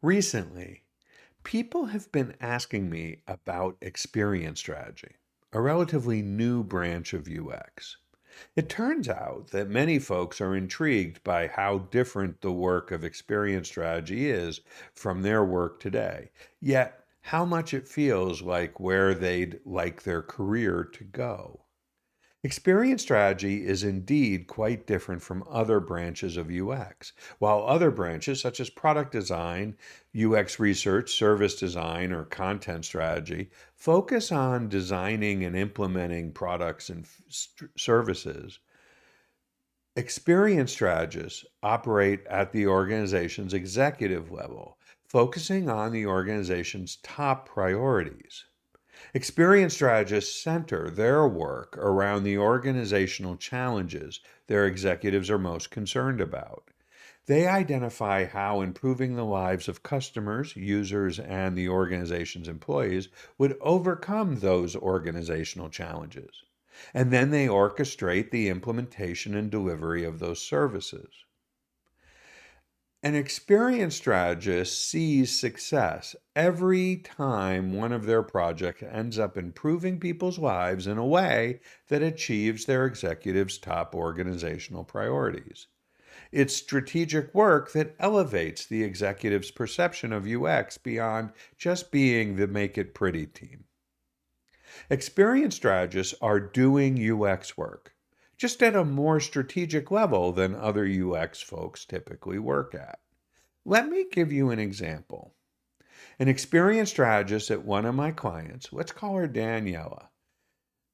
Recently, people have been asking me about experience strategy, a relatively new branch of UX. It turns out that many folks are intrigued by how different the work of experience strategy is from their work today, yet how much it feels like where they'd like their career to go. Experience strategy is indeed quite different from other branches of UX. While other branches, such as product design, UX research, service design, or content strategy, focus on designing and implementing products and services, experience strategists operate at the organization's executive level, focusing on the organization's top priorities. Experienced strategists center their work around the organizational challenges their executives are most concerned about. They identify how improving the lives of customers, users, and the organization's employees would overcome those organizational challenges. And then they orchestrate the implementation and delivery of those services. An experienced strategist sees success every time one of their projects ends up improving people's lives in a way that achieves their executives' top organizational priorities. It's strategic work that elevates the executive's perception of UX beyond just being the make it pretty team. Experienced strategists are doing UX work, just at a more strategic level than other UX folks typically work at. Let me give you an example. An experienced strategist at one of my clients, let's call her Daniela,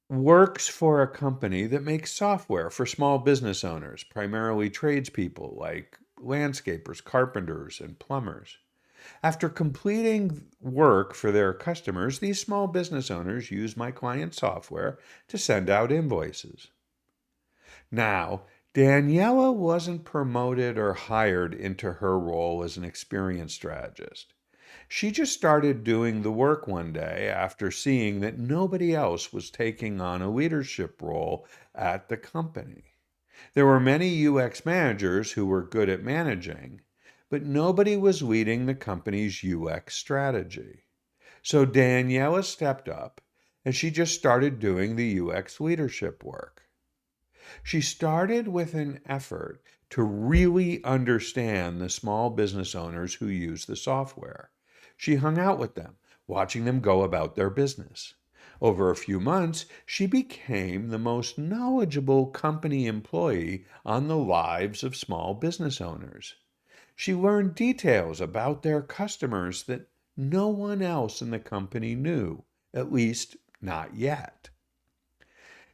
works for a company that makes software for small business owners, primarily tradespeople like landscapers, carpenters, and plumbers. After completing work for their customers, these small business owners use my client's software to send out invoices. Now, Daniela wasn't promoted or hired into her role as an experienced strategist. She just started doing the work one day after seeing that nobody else was taking on a leadership role at the company. There were many UX managers who were good at managing, but nobody was leading the company's UX strategy. So Daniela stepped up and she just started doing the UX leadership work. She started with an effort to really understand the small business owners who use the software. She hung out with them, watching them go about their business. Over a few months, she became the most knowledgeable company employee on the lives of small business owners. She learned details about their customers that no one else in the company knew, at least not yet.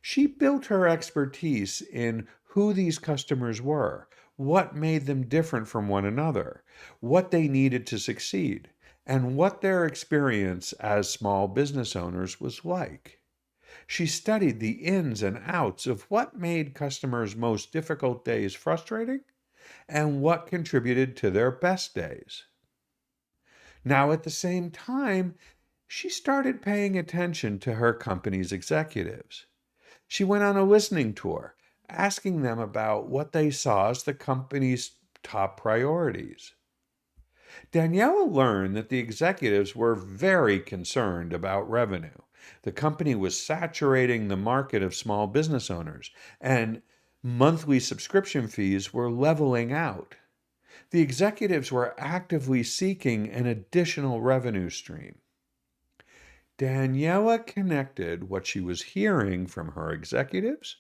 She built her expertise in who these customers were, what made them different from one another, what they needed to succeed, and what their experience as small business owners was like. She studied the ins and outs of what made customers' most difficult days frustrating and what contributed to their best days. Now, at the same time, she started paying attention to her company's executives. She went on a listening tour, asking them about what they saw as the company's top priorities. Daniela learned that the executives were very concerned about revenue. The company was saturating the market of small business owners, and monthly subscription fees were leveling out. The executives were actively seeking an additional revenue stream. Daniela connected what she was hearing from her executives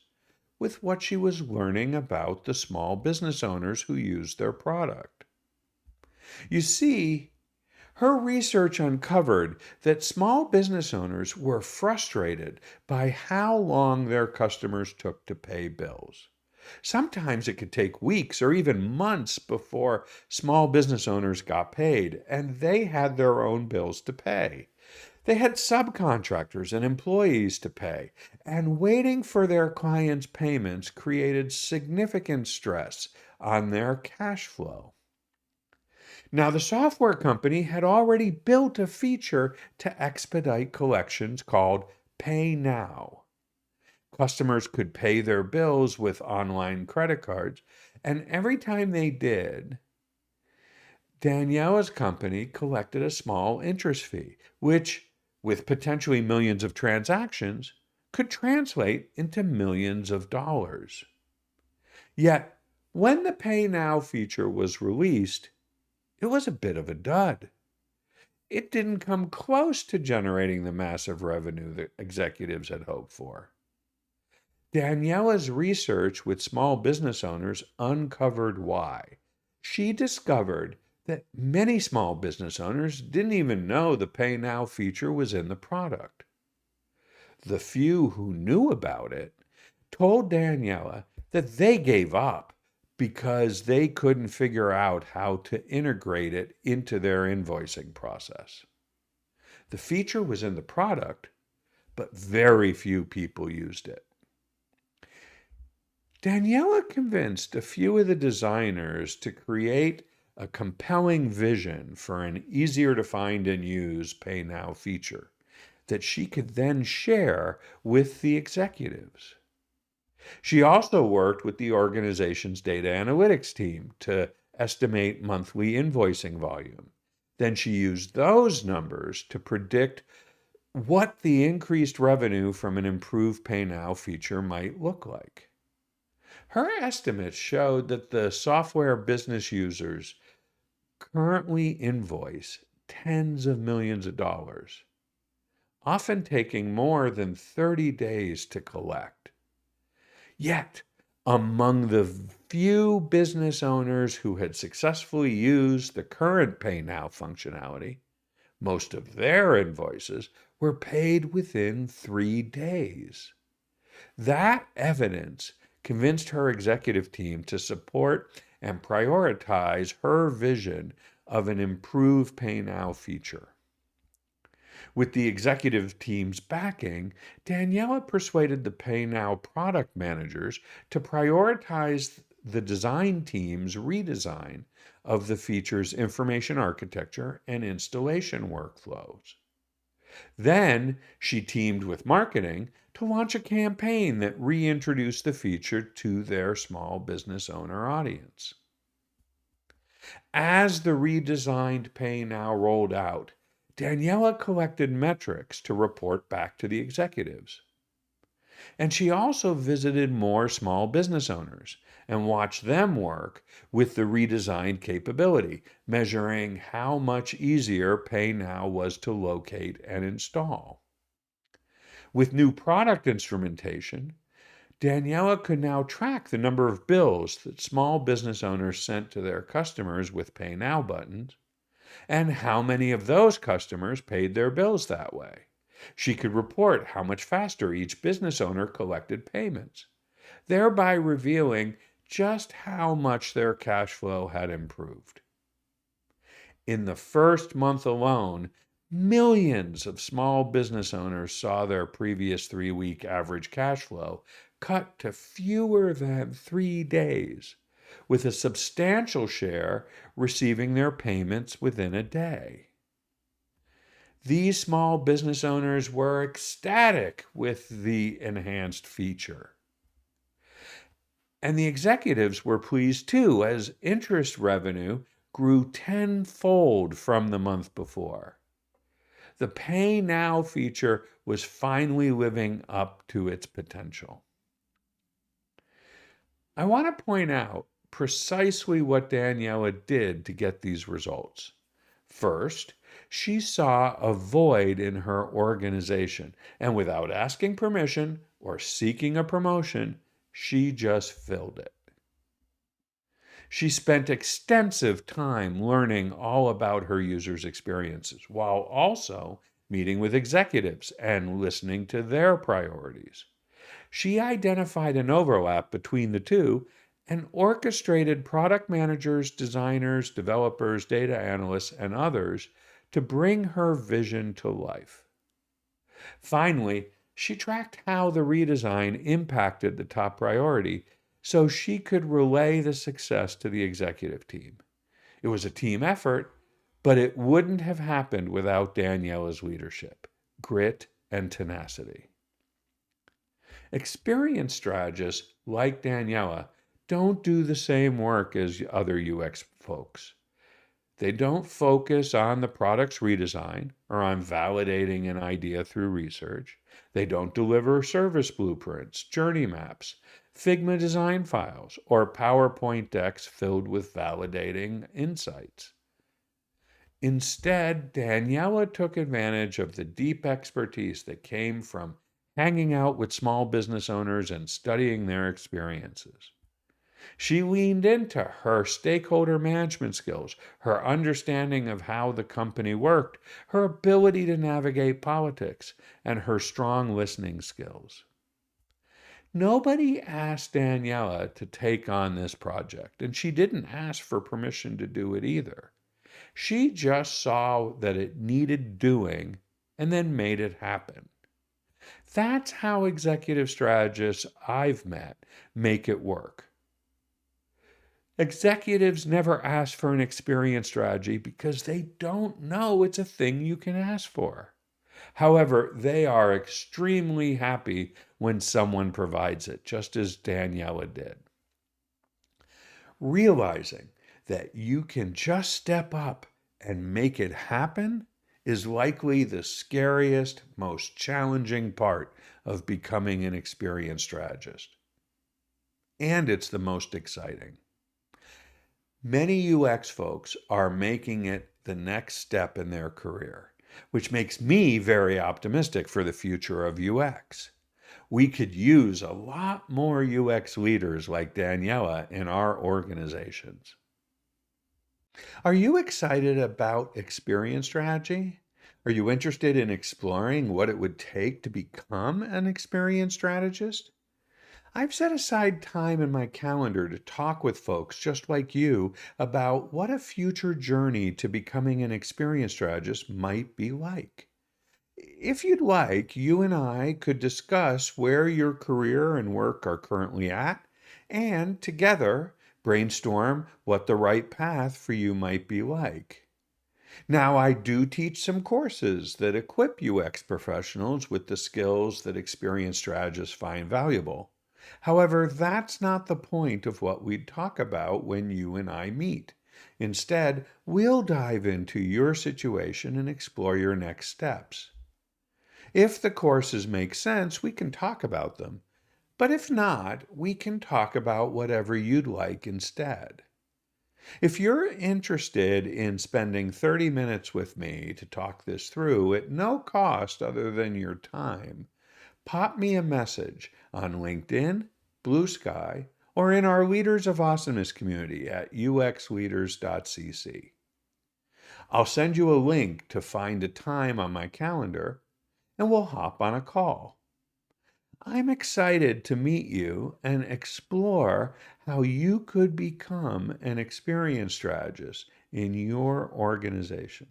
with what she was learning about the small business owners who used their product. You see, her research uncovered that small business owners were frustrated by how long their customers took to pay bills. Sometimes it could take weeks or even months before small business owners got paid, and they had their own bills to pay. They had subcontractors and employees to pay, and waiting for their clients' payments created significant stress on their cash flow. Now, the software company had already built a feature to expedite collections called Pay Now. Customers could pay their bills with online credit cards, and every time they did, Daniela's company collected a small interest fee, which, with potentially millions of transactions, could translate into millions of dollars. Yet, when the Pay Now feature was released, it was a bit of a dud. It didn't come close to generating the massive revenue that executives had hoped for. Daniela's research with small business owners uncovered why. She discovered that many small business owners didn't even know the Pay Now feature was in the product. The few who knew about it told Daniela that they gave up because they couldn't figure out how to integrate it into their invoicing process. The feature was in the product, but very few people used it. Daniela convinced a few of the designers to create a compelling vision for an easier to find and use Pay Now feature that she could then share with the executives. She also worked with the organization's data analytics team to estimate monthly invoicing volume. Then she used those numbers to predict what the increased revenue from an improved Pay Now feature might look like. Her estimates showed that the software business users currently invoice tens of millions of dollars, often taking more than 30 days to collect. Yet, among the few business owners who had successfully used the current Pay Now functionality, most of their invoices were paid within 3 days. That evidence convinced her executive team to support and prioritize her vision of an improved Pay Now feature. With the executive team's backing, Daniela persuaded the Pay Now product managers to prioritize the design team's redesign of the feature's information architecture and installation workflows. Then she teamed with marketing to launch a campaign that reintroduced the feature to their small business owner audience. As the redesigned Pay Now rolled out, Daniela collected metrics to report back to the executives. And she also visited more small business owners and watched them work with the redesigned capability, measuring how much easier Pay Now was to locate and install. With new product instrumentation, Daniela could now track the number of bills that small business owners sent to their customers with Pay Now buttons and how many of those customers paid their bills that way. She could report how much faster each business owner collected payments, thereby revealing just how much their cash flow had improved. In the first month alone, millions of small business owners saw their previous 3 week average cash flow cut to fewer than 3 days, with a substantial share receiving their payments within a day. These small business owners were ecstatic with the enhanced feature. And the executives were pleased too, as interest revenue grew tenfold from the month before. The Pay Now feature was finally living up to its potential. I want to point out precisely what Daniela did to get these results. First, she saw a void in her organization, and without asking permission or seeking a promotion, she just filled it. She spent extensive time learning all about her users' experiences, while also meeting with executives and listening to their priorities. She identified an overlap between the two and orchestrated product managers, designers, developers, data analysts, and others to bring her vision to life. Finally, she tracked how the redesign impacted the top priority so she could relay the success to the executive team. It was a team effort, but it wouldn't have happened without Daniela's leadership, grit, and tenacity. Experienced strategists like Daniela don't do the same work as other UX folks. They don't focus on the product's redesign or on validating an idea through research. They don't deliver service blueprints, journey maps, Figma design files, or PowerPoint decks filled with validating insights. Instead, Daniela took advantage of the deep expertise that came from hanging out with small business owners and studying their experiences. She leaned into her stakeholder management skills, her understanding of how the company worked, her ability to navigate politics, and her strong listening skills. Nobody asked Daniela to take on this project, and she didn't ask for permission to do it either. She just saw that it needed doing and then made it happen. That's how executive strategists I've met make it work. Executives never ask for an experience strategy because they don't know it's a thing you can ask for. However, they are extremely happy when someone provides it, just as Daniela did. Realizing that you can just step up and make it happen is likely the scariest, most challenging part of becoming an experienced strategist. And it's the most exciting. Many UX folks are making it the next step in their career, which makes me very optimistic for the future of UX. We could use a lot more UX leaders like Daniela in our organizations. Are you excited about experience strategy? Are you interested in exploring what it would take to become an experienced strategist? I've set aside time in my calendar to talk with folks just like you about what a future journey to becoming an experienced strategist might be like. If you'd like, you and I could discuss where your career and work are currently at, and together brainstorm what the right path for you might be like. Now, I do teach some courses that equip UX professionals with the skills that experienced strategists find valuable. However, that's not the point of what we talk about when you and I meet. Instead, we'll dive into your situation and explore your next steps. If the courses make sense, we can talk about them. But if not, we can talk about whatever you'd like instead. If you're interested in spending 30 minutes with me to talk this through at no cost other than your time, pop me a message on LinkedIn, Blue Sky, or in our Leaders of Awesomeness community at uxleaders.cc. I'll send you a link to find a time on my calendar, and we'll hop on a call. I'm excited to meet you and explore how you could become an experienced strategist in your organization.